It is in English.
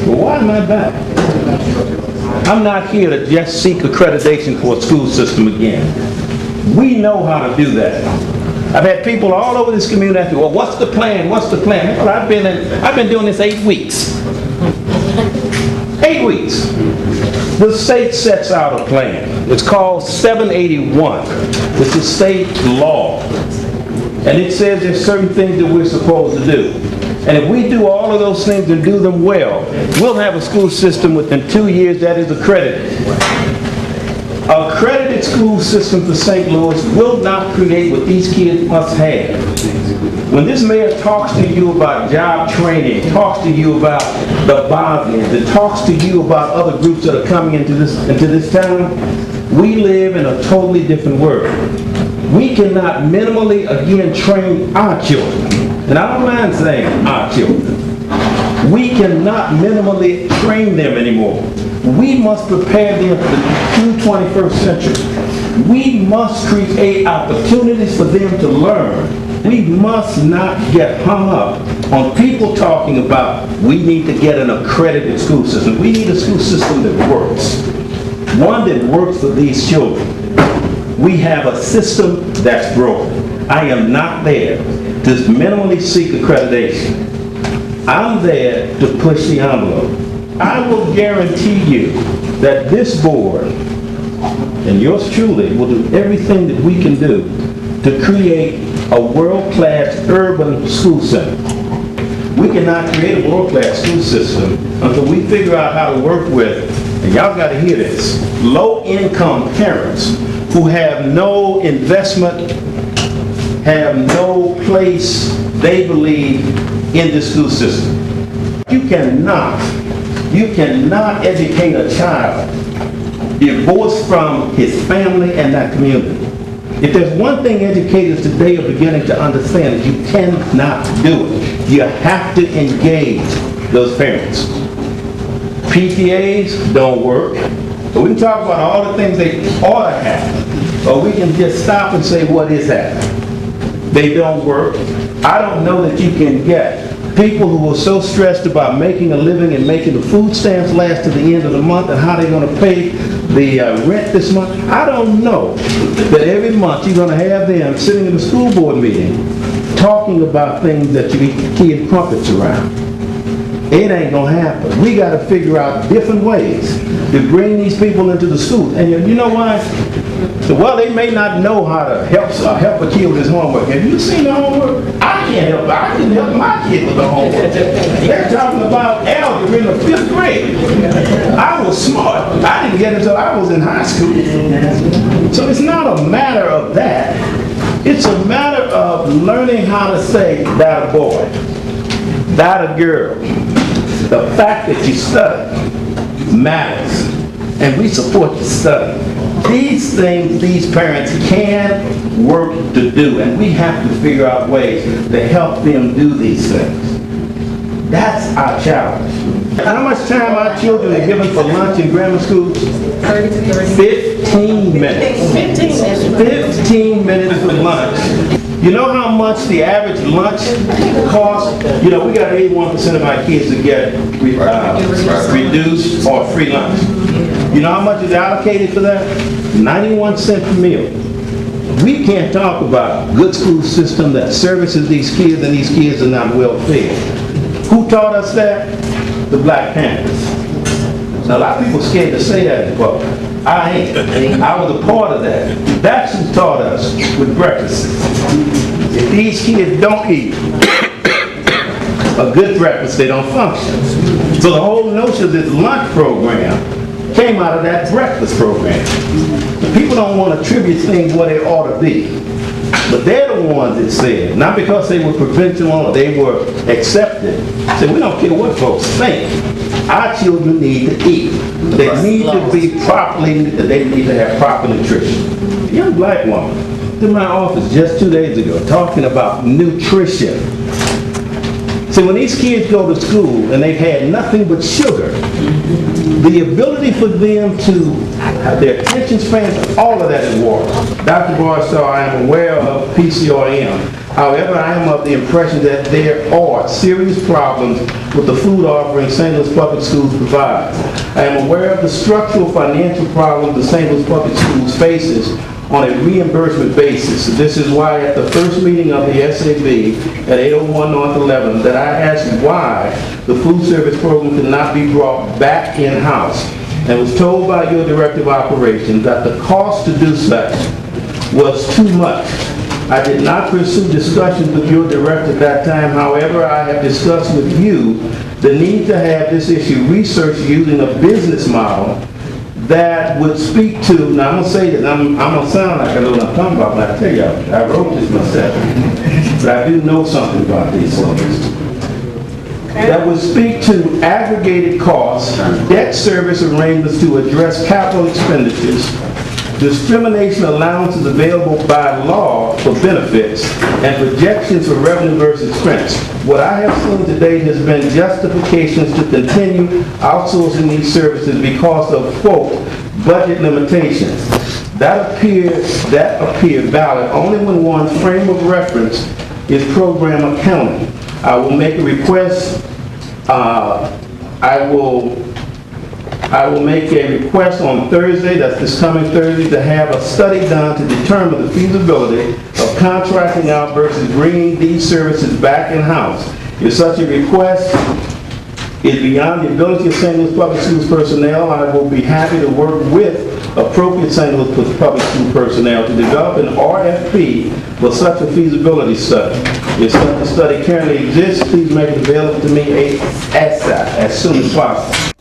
Well, why am I back? I'm not here to just seek accreditation for a school system again. We know how to do that. I've had people all over this community ask me, well, what's the plan? What's the plan? Well, I've been doing this 8 weeks. 8 weeks. The state sets out a plan. It's called 781. It's a state law. And it says there's certain things that we're supposed to do. And if we do all of those things and do them well, we'll have a school system within 2 years that is accredited. Accredited school system for St. Louis will not create what these kids must have. When this mayor talks to you about job training, talks to you about the Bosnians, and talks to you about other groups that are coming into this town, we live in a totally different world. We cannot minimally again train our children. And I don't mind saying our children. We cannot minimally train them anymore. We must prepare them for the true 21st century. We must create opportunities for them to learn. We must not get hung up on people talking about we need to get an accredited school system. We need a school system that works. One that works for these children. We have a system that's broken. I am not there to minimally seek accreditation. I'm there to push the envelope. I will guarantee you that this board and yours truly will do everything that we can do to create a world-class urban school center. We cannot create a world-class school system until we figure out how to work with, and y'all got to hear this, low-income parents who have no investment, have no place they believe in the school system. You cannot educate a child divorced from his family and that community. If there's one thing educators today are beginning to understand is you cannot do it. You have to engage those parents. PTAs don't work. But we can talk about all the things they ought to have. Or we can just stop and say what is happening. They don't work. I don't know that you can get people who are so stressed about making a living and making the food stamps last to the end of the month and how they're going to pay the rent this month. I don't know that every month you're going to have them sitting in a school board meeting talking about things that you eat kid crumpets around. It ain't going to happen. We got to figure out different ways to bring these people into the schools. And you know why? Well, they may not know how to help a kid with his homework. Have you seen the homework? I can't help it. I can help my kid with the homework. They're talking about algebra in the 5th grade. I was smart. I didn't get it until I was in high school. So it's not a matter of that. It's a matter of learning how to say that a boy, that a girl. The fact that you study matters, and we support the study. These things, these parents can work to do, and we have to figure out ways to help them do these things. That's our challenge. How much time our children are given for lunch in grammar schools? 15 minutes. 15 minutes for lunch. You know how much the average lunch costs? You know, we got 81% of our kids that get reduced or free lunch. You know how much is allocated for that? 91 cents per meal. We can't talk about a good school system that services these kids and these kids are not well fed. Who taught us that? The Black Panthers. Now, a lot of people are scared to say that in public. I ain't. I was a part of that. That's who taught us with breakfast. If these kids don't eat a good breakfast, they don't function. So the whole notion of this lunch program came out of that breakfast program. People don't want to attribute things where they ought to be. But they're the ones that said, not because they were provincial or they were accepted, said we don't care what folks think. Our children need to eat. They need to be properly, they need to have proper nutrition. A young black woman in my office just 2 days ago talking about nutrition. So when these kids go to school and they've had nothing but sugar, the ability for them to have their attention spans, all of that is water. Dr. Barstow, I am aware of PCRM However, I am of the impression that there are serious problems with the food offering St. Louis Public Schools provides. I am aware of the structural financial problems the St. Louis Public Schools faces on a reimbursement basis. This is why at the first meeting of the SAB at 801 North 11 that I asked why the food service program could not be brought back in-house, and was told by your Director of Operations that the cost to do such was too much. I did not pursue discussions with your director at that time. However, I have discussed with you the need to have this issue researched using a business model that would speak to, now I'm going to say that, I'm going to sound like I know what I'm talking about, but I tell you, I wrote this myself, but I do know something about these things. That would speak to aggregated costs, debt service arrangements to address capital expenditures, discrimination allowances available by law for benefits, and projections for revenue versus expense. What I have seen to date has been justifications to continue outsourcing these services because of, quote, budget limitations. That appear valid only when one's frame of reference is program accounting. I will make a request. I will make a request on Thursday, that's this coming Thursday, to have a study done to determine the feasibility of contracting out versus bringing these services back in-house. If such a request is beyond the ability of St. Louis Public Schools personnel, I will be happy to work with appropriate St. Louis Public School personnel to develop an RFP for such a feasibility study. If such a study currently exists, please make it available to me ASAP, as soon as possible.